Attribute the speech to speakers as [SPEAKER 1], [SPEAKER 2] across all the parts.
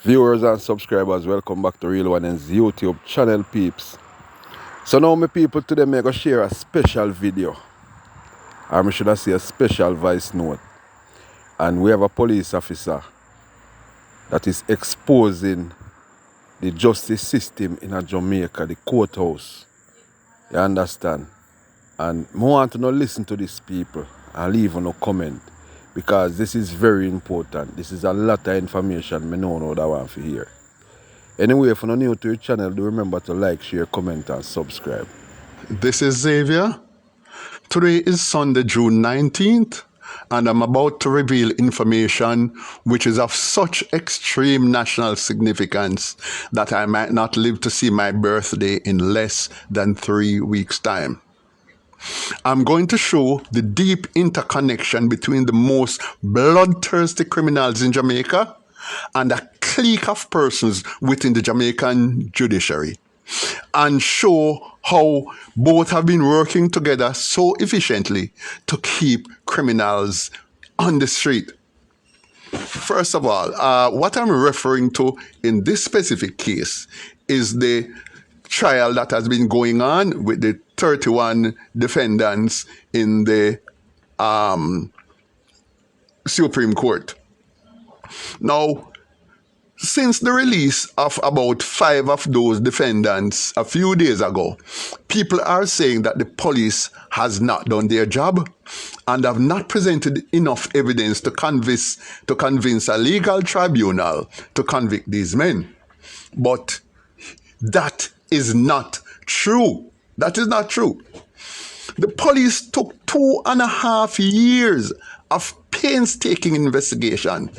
[SPEAKER 1] Viewers and subscribers, welcome back to Real One N's YouTube channel, peeps. So now my people, today I'm going to share a special video, or I should I say a special voice note. And we have a police officer that is exposing the justice system in Jamaica, the courthouse. You understand? And I want to not listen to these people and leave no comment, because this is very important. This is a lot of information I know that I want to hear. Anyway, if you're new to your channel, do remember to like, share, comment, and subscribe.
[SPEAKER 2] This is Xavier. Today is Sunday, June 19th, and I'm about to reveal information which is of such extreme national significance that I might not live to see my birthday in less than 3 weeks' time. I'm going to show the deep interconnection between the most bloodthirsty criminals in Jamaica and a clique of persons within the Jamaican judiciary, and show how both have been working together so efficiently to keep criminals on the street. First of all, what I'm referring to in this specific case is the trial that has been going on with the 31 defendants in the Supreme Court. Now, since the release of about 5 of those defendants a few days ago, people are saying that the police has not done their job and have not presented enough evidence to convince a legal tribunal to convict these men. But that is not true. That is not true. The police took 2.5 years of painstaking investigation.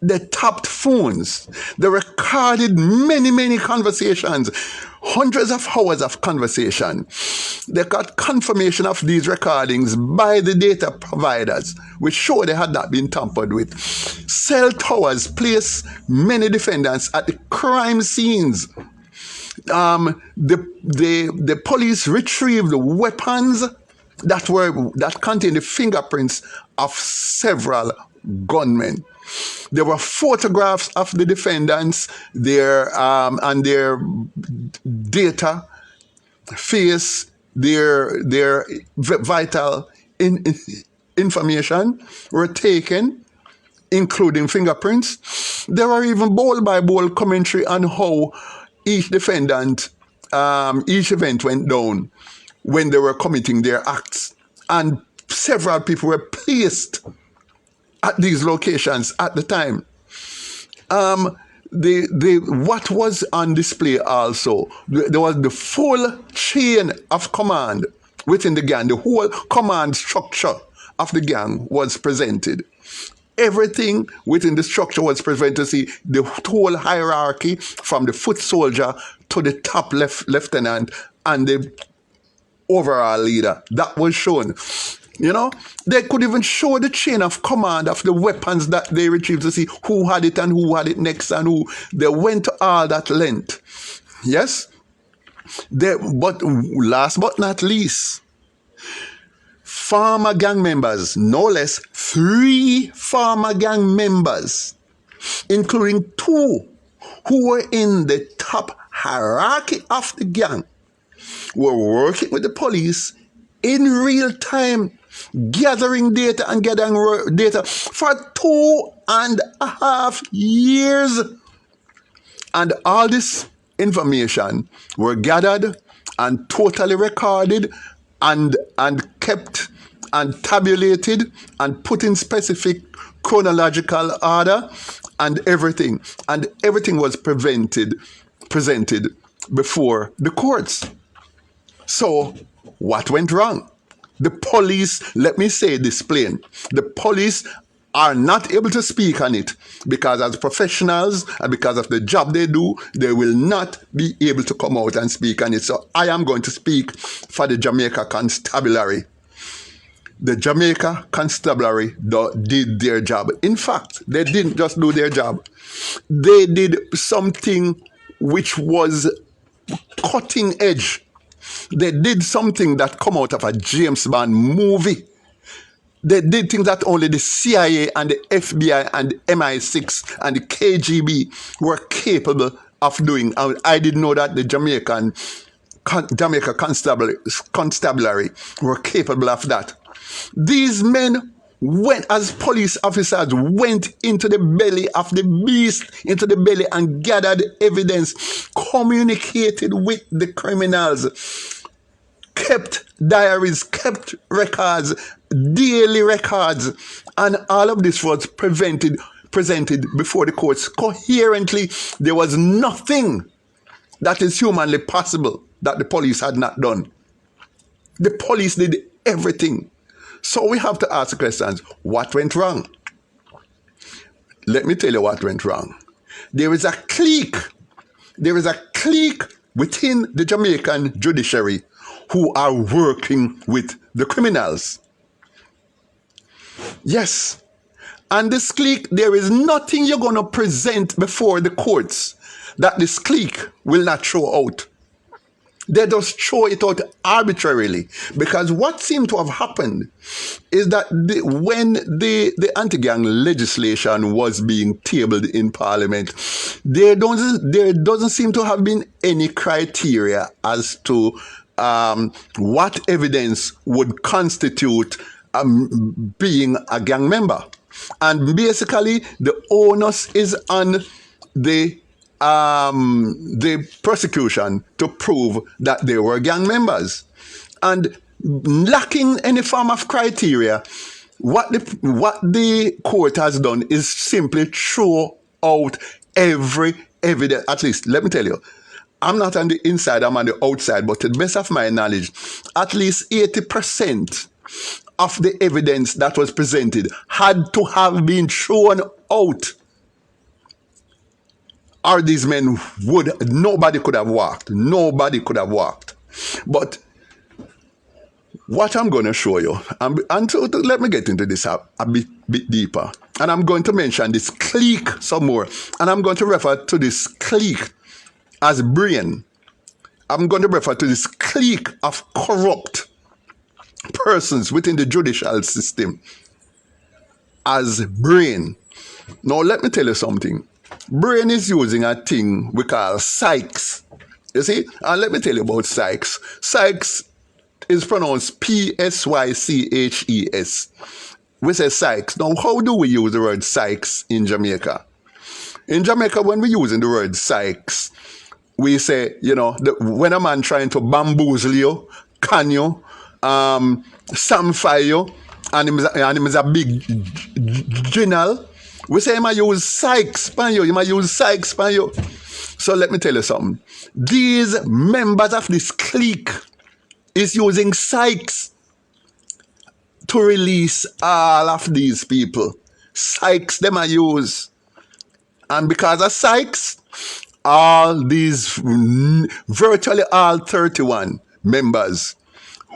[SPEAKER 2] They tapped phones. They recorded many conversations, hundreds of hours of conversation. They got confirmation of these recordings by the data providers, which show they had not been tampered with. Cell towers placed many defendants at the crime scenes. The police retrieved weapons that contained the fingerprints of several gunmen. There were photographs of the defendants, and their data, face, their vital information were taken, including fingerprints. There were even ball-by-ball commentary on how each defendant, each event went down when they were committing their acts. And several people were placed at these locations at the time. What was on display also, there was the full chain of command within the gang. The whole command structure of the gang was presented. Everything within the structure was presented to see the whole hierarchy from the foot soldier to the top lieutenant and the overall leader. That was shown. You know, they could even show the chain of command of the weapons that they retrieved to see who had it and who had it next and who. They went to all that length. Yes? But last but not least, former gang members, no less 3 former gang members, including 2 who were in the top hierarchy of the gang, were working with the police in real time, gathering data for 2.5 years. And all this information were gathered and totally recorded and kept and tabulated and put in specific chronological order and everything. And everything was presented before the courts. So, what went wrong? The police, let me say this plain, the police are not able to speak on it because as professionals and because of the job they do, they will not be able to come out and speak on it. So I am going to speak for the Jamaica Constabulary. The Jamaica Constabulary did their job. In fact, they didn't just do their job. They did something which was cutting edge. They did something that come out of a James Bond movie. They did things that only the CIA and the FBI and the MI6 and the KGB were capable of doing. And I didn't know that the Jamaica Constabulary were capable of that. These men went, as police officers, went into the belly of the beast, into the belly, and gathered evidence, communicated with the criminals, kept diaries, kept records, daily records, and all of this was presented before the courts coherently. There was nothing that is humanly possible that the police had not done. The police did everything. So we have to ask the questions, what went wrong? Let me tell you what went wrong. There is a clique within the Jamaican judiciary who are working with the criminals. Yes. And this clique, there is nothing you're going to present before the courts that this clique will not throw out. They just throw it out arbitrarily. Because what seemed to have happened is that when the anti-gang legislation was being tabled in Parliament, there doesn't seem to have been any criteria as to what evidence would constitute being a gang member. And basically, the onus is on the prosecution to prove that they were gang members. And lacking any form of criteria, what the court has done is simply throw out every evidence. At least, let me tell you, I'm not on the inside, I'm on the outside, but to the best of my knowledge, at least 80% of the evidence that was presented had to have been thrown out. Or these men nobody could have walked. Nobody could have walked. But what I'm going to show you, and so let me get into this a bit deeper. And I'm going to mention this clique some more. And I'm going to refer to this clique as brain. I'm going to refer to this clique of corrupt persons within the judicial system as brain. Now, let me tell you something. Brain is using a thing we call Sykes. You see? And let me tell you about Sykes. Sykes is pronounced P-S-Y-C-H-E-S. We say Sykes. Now, how do we use the word Sykes in Jamaica? In Jamaica, when we're using the word Sykes, we say, when a man trying to bamboozle you, can you, samfire you, and him is a big general, we say he might use Sykes pan you, he might use Sykes pan you. So let me tell you something. These members of this clique is using Sykes to release all of these people. Sykes them I use. And because of Sykes, all these, virtually all 31 members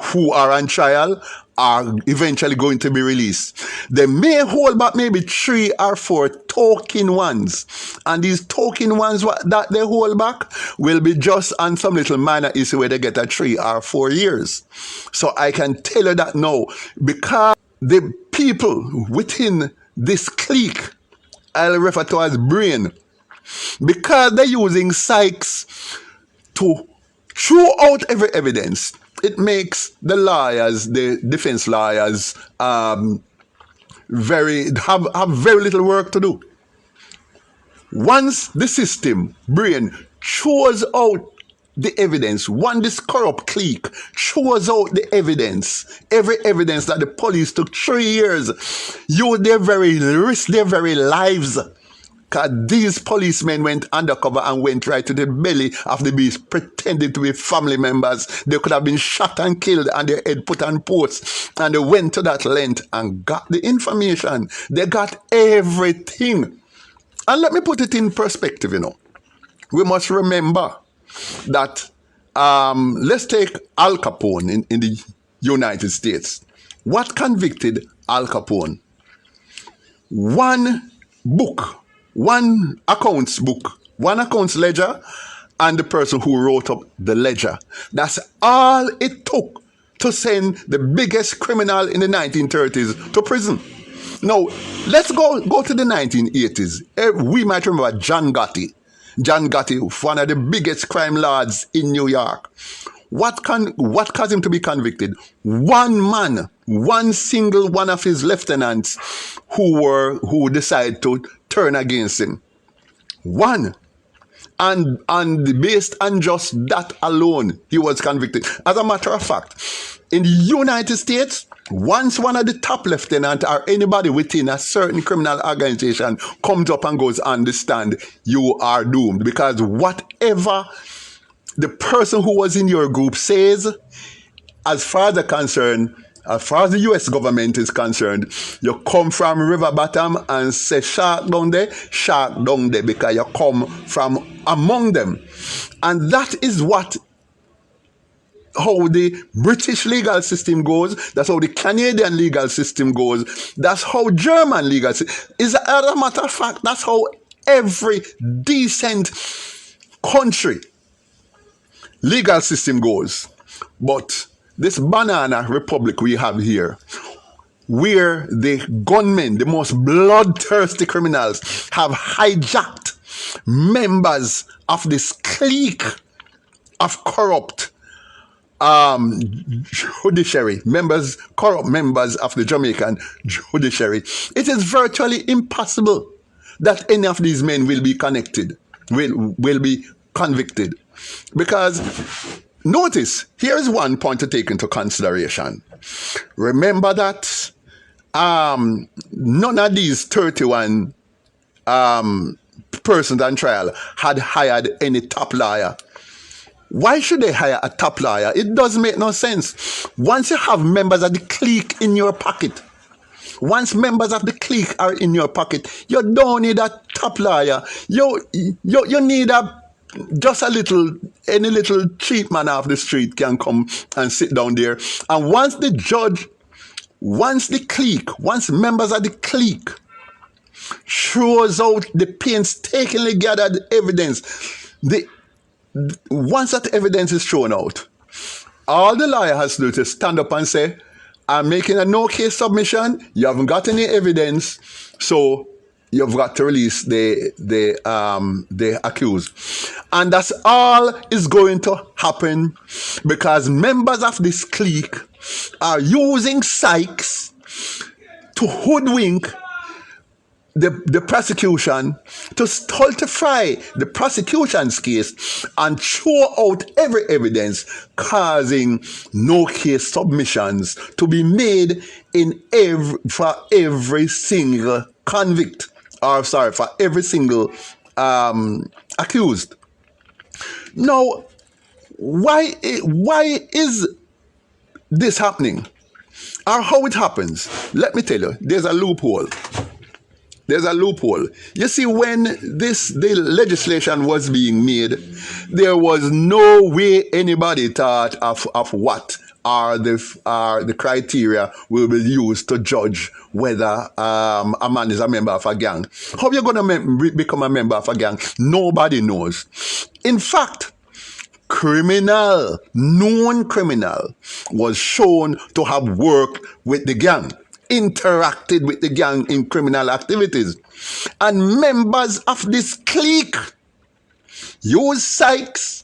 [SPEAKER 2] who are on trial are eventually going to be released. They may hold back maybe 3 or 4 token ones. And these token ones that they hold back will be just on some little minor issue where they get a 3 or 4 years. So I can tell you that now, because the people within this clique, I'll refer to as brain, because they're using Sykes to throw out every evidence, it makes the lawyers, the defense lawyers, have very little work to do. Once the system, brain, throws out the evidence, this corrupt clique throws out the evidence, every evidence that the police took 3 years, risk their very lives. Because these policemen went undercover and went right to the belly of the beast, pretending to be family members. They could have been shot and killed and their head put on posts. And they went to that length and got the information. They got everything. And let me put it in perspective, We must remember that, let's take Al Capone in the United States. What convicted Al Capone? One accounts ledger, and the person who wrote up the ledger. That's all it took to send the biggest criminal in the 1930s to prison. Now, let's go to the 1980s. We might remember John Gotti. John Gotti, one of the biggest crime lords in New York. What caused him to be convicted? One man, one single one of his lieutenants who decided to turn against him. One. And based on just that alone, he was convicted. As a matter of fact, in the United States, once one of the top lieutenants or anybody within a certain criminal organization comes up and goes, understand, you are doomed. Because whatever the person who was in your group says, as far as they're concerned, as far as the U.S. government is concerned, you come from river bottom and say shark down there, because you come from among them. And that is how the British legal system goes. That's how the Canadian legal system goes. That's how German legal system is. As a matter of fact, that's how every decent country legal system goes. But this banana republic we have here, where the gunmen, the most bloodthirsty criminals, have hijacked members of this clique of corrupt judiciary, corrupt members of the Jamaican judiciary, it is virtually impossible that any of these men will be will be convicted. Because notice, here's one point to take into consideration. Remember that none of these 31 persons on trial had hired any top lawyer. Why should they hire a top lawyer? It doesn't make no sense. Once you have members of the clique in your pocket, once members of the clique are in your pocket, you don't need a top lawyer. You need just any little cheap man off the street can come and sit down there. And once the judge, once members of the clique throws out the painstakingly gathered evidence, once that evidence is thrown out, all the lawyer has to do is stand up and say, I'm making a no-case submission, you haven't got any evidence, so you've got to release the accused. And that's all is going to happen because members of this clique are using psychs to hoodwink the prosecution, to stultify the prosecution's case and throw out every evidence, causing no case submissions to be made for every single convict, or sorry, for every single accused. Now, why is this happening? Or how it happens? Let me tell you, there's a loophole. There's a loophole. You see, when the legislation was being made, there was no way anybody thought of what are the criteria will be used to judge whether a man is a member of a gang. How are you going to become a member of a gang? Nobody knows. In fact, known criminal was shown to have worked with the gang, interacted with the gang in criminal activities. And members of this clique use psychs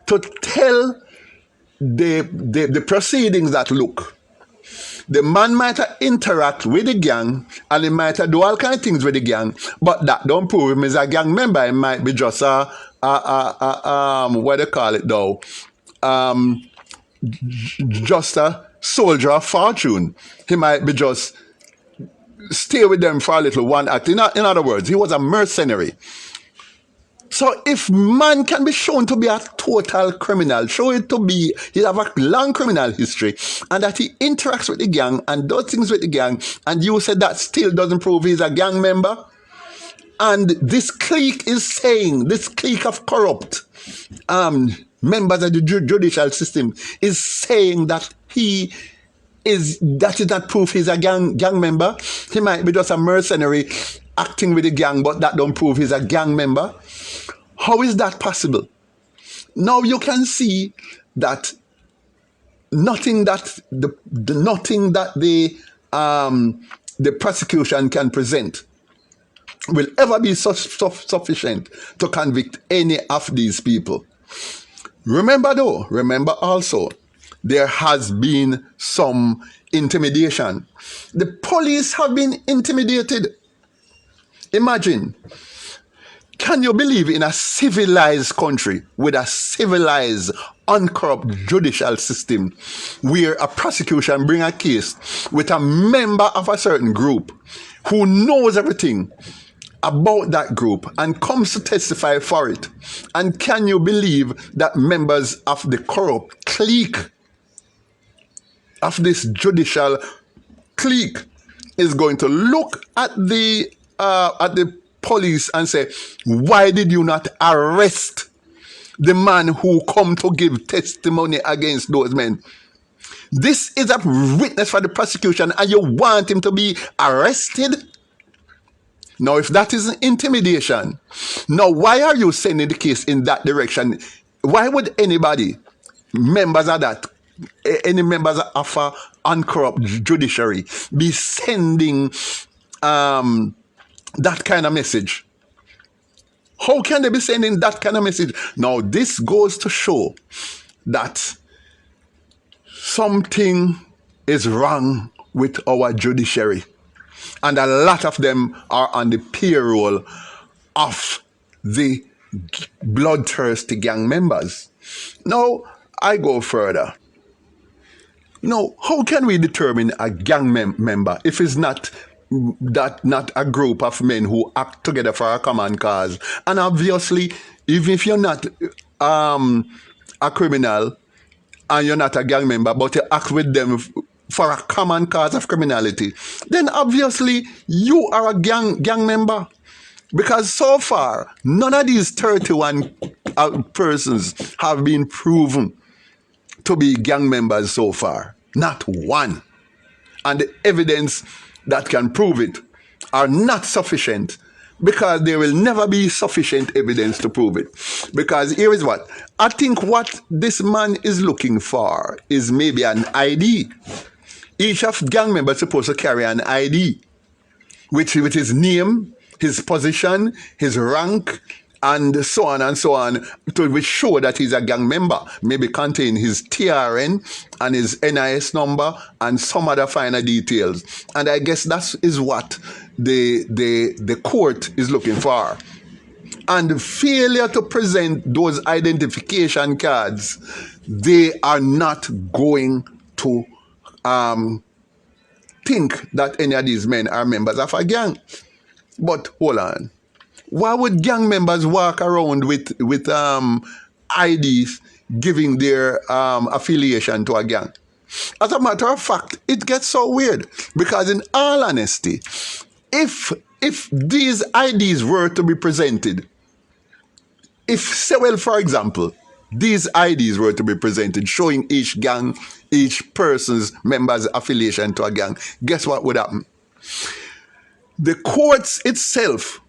[SPEAKER 2] to tell the proceedings that, look, the man might interact with the gang and he might do all kinds of things with the gang, but that don't prove him is a gang member. He might be just what do you call it though? Just a soldier of fortune. He might be just stay with them for a little one act. In other words, he was a mercenary. So if man can be shown to be a total criminal, show it to be, he have a long criminal history, and that he interacts with the gang and does things with the gang, and you said that still doesn't prove he's a gang member, and this clique is saying, this clique of corrupt members of the judicial system is saying that that is not proof he's a gang member. He might be just a mercenary acting with the gang, but that don't prove he's a gang member. How is that possible? Now you can see that nothing that nothing that the prosecution can present will ever be sufficient to convict any of these people. Remember also, there has been some intimidation. The police have been intimidated. Imagine, can you believe in a civilized country with a civilized, uncorrupt judicial system where a prosecution bring a case with a member of a certain group who knows everything about that group and comes to testify for it? And can you believe that members of the corrupt clique, of this judicial clique, is going to look at the police and say, why did you not arrest the man who come to give testimony against those men? This is a witness for the prosecution and you want him to be arrested? Now, if that is intimidation, now why are you sending the case in that direction? Why would anybody, members of that, any members of a uncorrupt judiciary, be sending that kind of message? How can they be sending that kind of message? Now, this goes to show that something is wrong with our judiciary. And a lot of them are on the payroll of the bloodthirsty gang members. Now, I go further. Now, how can we determine a gang member if it's not a group of men who act together for a common cause? And obviously, even if you're not a criminal and you're not a gang member, but you act with them for a common cause of criminality, then obviously you are a gang member. Because so far, none of these 31 persons have been proven to be gang members so far. Not one. And the evidence that can prove it are not sufficient, because there will never be sufficient evidence to prove it. Because here is what I think what this man is looking for is maybe an ID. Each of gang members is supposed to carry an ID with his name, his position, his rank, and so on, to show that he's a gang member. Maybe contain his TRN and his NIS number and some other finer details. And I guess that is what the court is looking for. And failure to present those identification cards, they are not going to think that any of these men are members of a gang. But hold on. Why would gang members walk around with IDs giving their affiliation to a gang? As a matter of fact, it gets so weird, because in all honesty, if these IDs were to be presented, for example, these IDs were to be presented showing each gang, each person's members' affiliation to a gang, guess what would happen? The courts itself,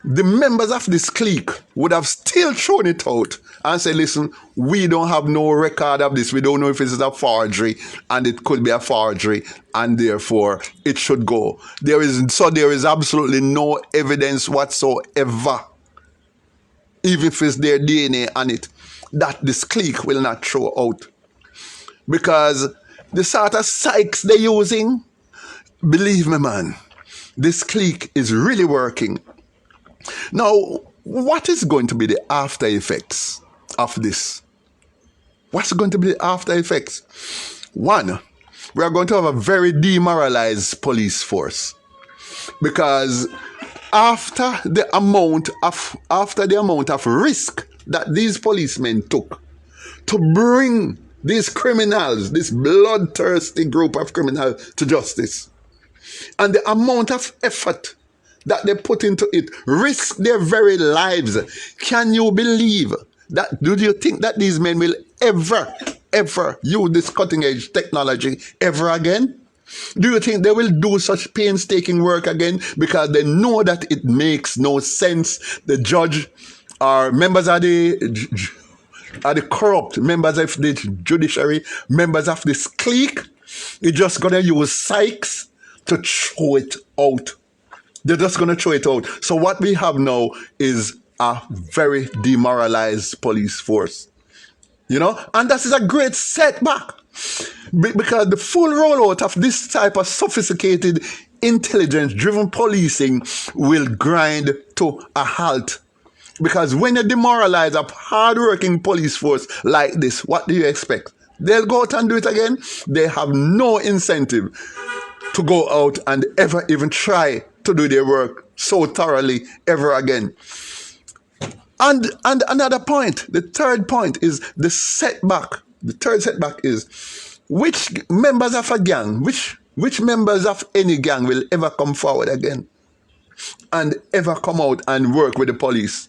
[SPEAKER 2] the members of this clique, would have still thrown it out and said, listen, we don't have no record of this. We don't know if this is a forgery, and it could be a forgery, and therefore it should go. There is absolutely no evidence whatsoever, even if it's their DNA on it, that this clique will not throw out. Because the sort of psychs they're using, believe me, man, this clique is really working. Now, what is going to be the after effects of this? What's going to be the after effects? One, we are going to have a very demoralized police force, because after the amount of risk that these policemen took to bring these criminals, this bloodthirsty group of criminals, to justice, and the amount of effort that they put into it, risk their very lives, can you believe that? Do you think that these men will ever use this cutting edge technology ever again? Do you think they will do such painstaking work again? Because they know that it makes no sense. The judge or members of the are the corrupt members of the judiciary, members of this clique. You're just going to use Sykes to throw it out. They're just going to throw it out. So what we have now is a very demoralized police force. You know, and that is a great setback because the full rollout of this type of sophisticated, intelligence-driven policing will grind to a halt. Because when you demoralize a hard-working police force like this, what do you expect? They'll go out and do it again. They have no incentive to go out and ever even try to do their work so thoroughly ever again. And another point, the third point is the setback. The third setback is which members of a gang, which members of any gang will ever come forward again and ever come out and work with the police?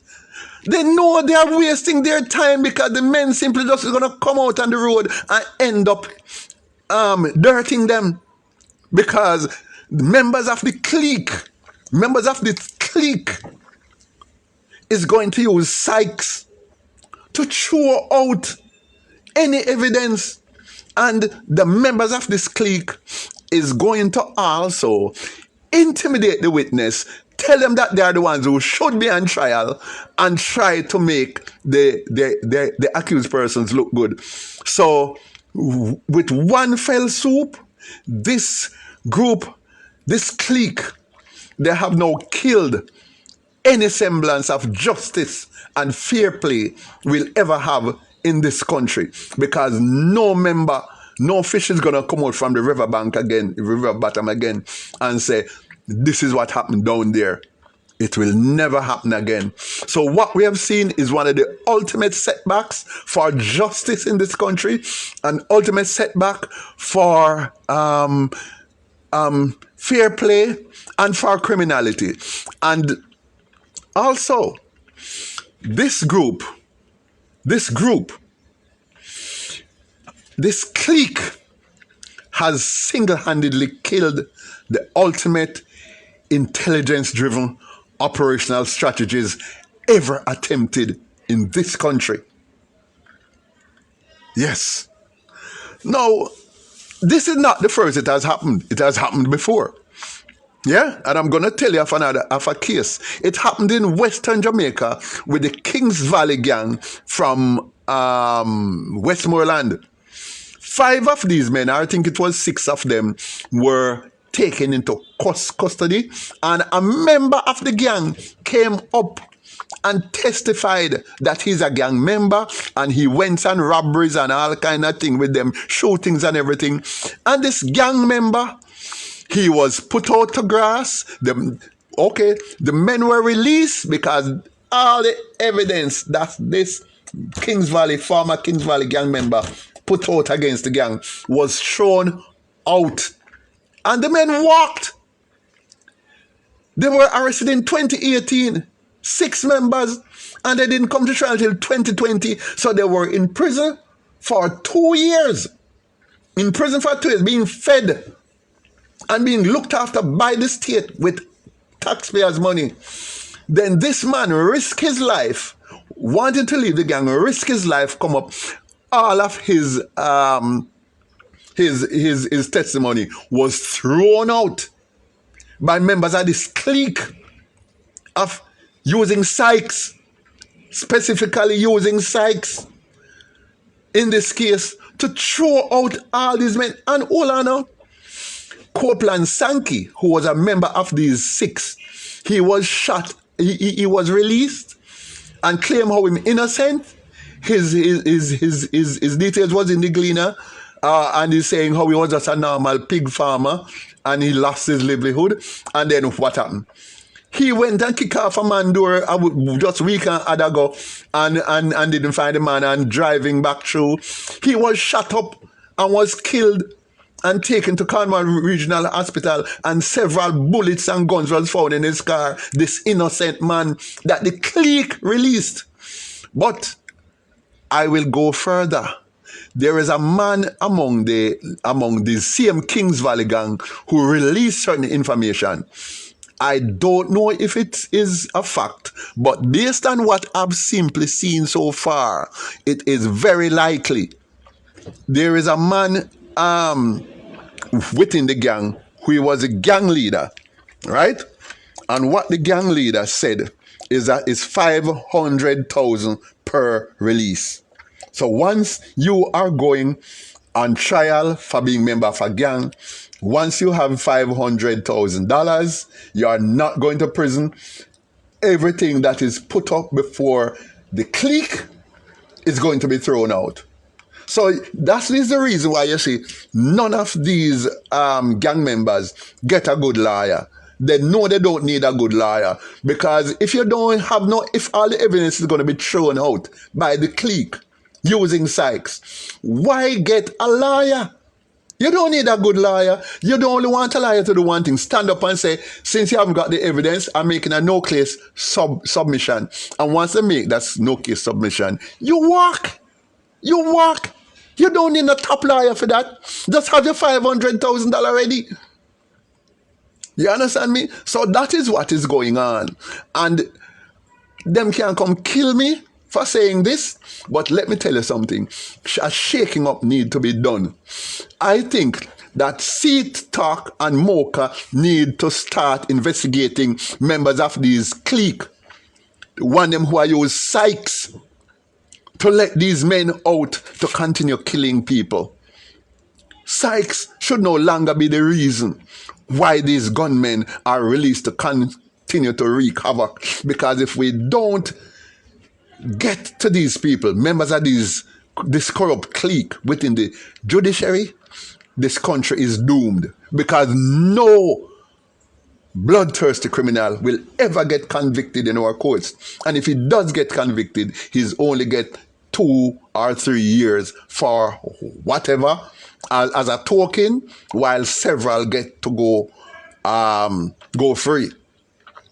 [SPEAKER 2] They know they are wasting their time because the men simply just going to come out on the road and end up dirting them because members of the clique is going to use Sykes to throw out any evidence, and the members of this clique is going to also intimidate the witness, tell them that they are the ones who should be on trial, and try to make the accused persons look good. So with one fell swoop, this group, this clique, they have now killed any semblance of justice and fair play we'll ever have in this country, because no fish is going to come out from the riverbank again, river bottom again, and say, this is what happened down there. It will never happen again. So what we have seen is one of the ultimate setbacks for justice in this country, an ultimate setback for fair play and for criminality. And also, this clique has single-handedly killed the ultimate intelligence-driven operational strategies ever attempted in this country. Yes. Now, this is not the first it has happened. It has happened before. Yeah, and I'm going to tell you of a case. It happened in Western Jamaica with the Kings Valley gang from Westmoreland. 5 of these men, I think it was 6 of them, were taken into custody, and a member of the gang came up and testified that he's a gang member, and he went on robberies and all kind of thing with them, shootings and everything. And this gang member, he was put out to grass. The men were released because all the evidence that this former Kings Valley gang member put out against the gang was thrown out. And the men walked. They were arrested in 2018, 6 members, and they didn't come to trial until 2020. So they were in prison for 2 years. In prison for 2 years, being fed and being looked after by the state with taxpayers' money. Then this man risked his life, wanted to leave the gang, risk his life, come up. All of his testimony was thrown out by members of this clique of using Sykes, specifically using Sykes in this case to throw out all these men. And hold on now, Copeland Sankey, who was a member of these 6, he was shot. He was released and claimed how him innocent. His details was in the Gleaner, and he's saying how he was just a normal pig farmer and he lost his livelihood. And then what happened? He went and kicked off a man door just a week ago and didn't find the man, and driving back through, he was shot up and was killed and taken to Cornwall Regional Hospital, and several bullets and guns was found in his car. This innocent man that the clique released. But I will go further. There is a man among the same Kings Valley gang who released certain information, I don't know if it is a fact, but based on what I've simply seen so far, it is very likely there is a man within the gang who was a gang leader, right? And what the gang leader said is that it's 500,000 per release. So once you are going on trial for being member of a gang, once you have $500,000, you are not going to prison. Everything that is put up before the clique is going to be thrown out. So that is the reason why you see none of these gang members get a good lawyer. They know they don't need a good lawyer, because if you don't have if all the evidence is going to be thrown out by the clique using Sykes, why get a lawyer? You don't need a good lawyer. You don't only want a lawyer to do one thing: stand up and say, since you haven't got the evidence, I'm making a no-case submission. And once they make that no-case submission, you walk. You walk. You don't need a top lawyer for that. Just have your $500,000 ready. You understand me? So that is what is going on. And them can come kill me for saying this, but let me tell you something. A shaking up need to be done. I think that Seat Talk and Mocha need to start investigating members of these clique. One of them who are use Sykes to let these men out to continue killing people. Sykes should no longer be the reason why these gunmen are released to continue to wreak havoc. Because if we don't get to these people, members of this corrupt clique within the judiciary, this country is doomed. Because no bloodthirsty criminal will ever get convicted in our courts. And if he does get convicted, he's only get 2 or 3 years for whatever as a token, while several get to go free.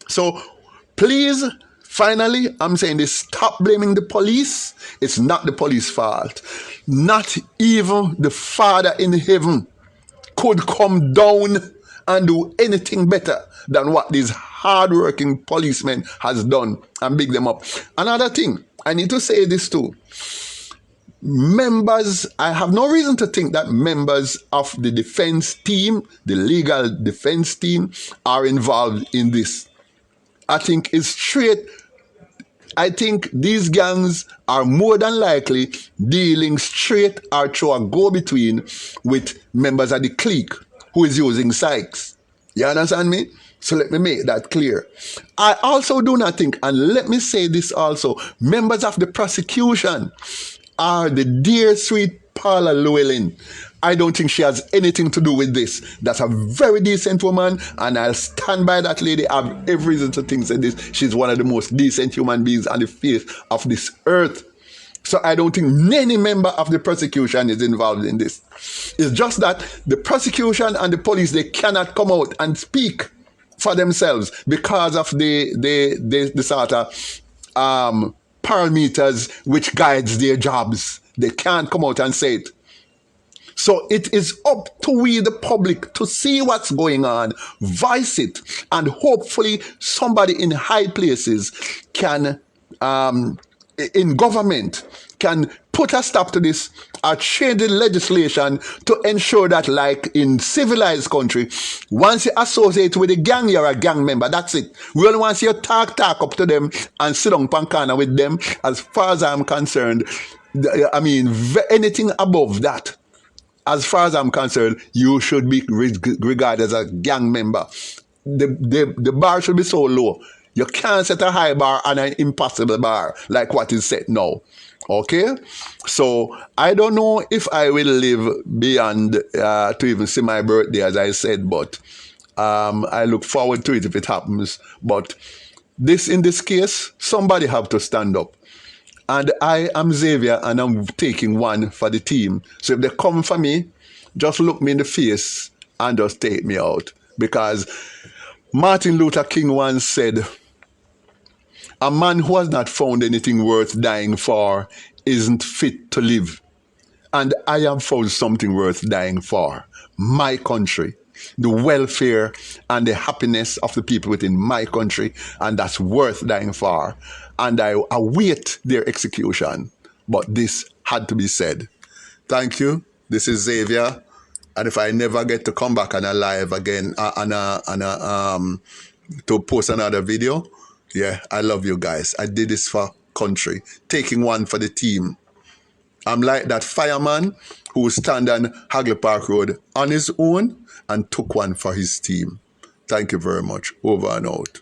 [SPEAKER 2] So please, finally, I'm saying this: stop blaming the police. It's not the police fault. Not even the Father in heaven could come down and do anything better than what these hardworking policemen has done, and big them up. Another thing, I need to say this too. Members, I have no reason to think that members of the defense team, the legal defense team, are involved in this. I think it's straight. I think these gangs are more than likely dealing straight or through a go-between with members of the clique who is using Sykes. You understand me? So let me make that clear. I also do not think, and let me say this also, members of the prosecution are the dear sweet Paula Llewellyn. I don't think she has anything to do with this. That's a very decent woman, and I'll stand by that lady. I have every reason to think that she's one of the most decent human beings on the face of this earth. So I don't think any member of the prosecution is involved in this. It's just that the prosecution and the police, they cannot come out and speak for themselves because of the sort of parameters which guides their jobs. They can't come out and say it. So it is up to we, the public, to see what's going on, voice it, and hopefully somebody in high places can, in government, can put a stop to this or change the legislation to ensure that, like in civilized country, once you associate with a gang, you're a gang member. That's it. We only want you to talk up to them and sit on pancana with them. As far as I'm concerned, I mean, anything above that, as far as I'm concerned, you should be regarded as a gang member. The bar should be so low. You can't set a high bar and an impossible bar like what is set now. Okay? So I don't know if I will live beyond to even see my birthday, as I said, but I look forward to it if it happens. But in this case, somebody have to stand up. And I am Xavier, and I'm taking one for the team. So if they come for me, just look me in the face and just take me out. Because Martin Luther King once said, a man who has not found anything worth dying for isn't fit to live. And I have found something worth dying for. My country. the welfare and the happiness of the people within my country, and that's worth dying for. And I await their execution. But this had to be said. Thank you. This is Xavier. And if I never get to come back on a live again, to post another video, yeah, I love you guys. I did this for country, taking one for the team. I'm like that fireman who stand on Hagley Park Road on his own and took one for his team. Thank you very much. Over and out.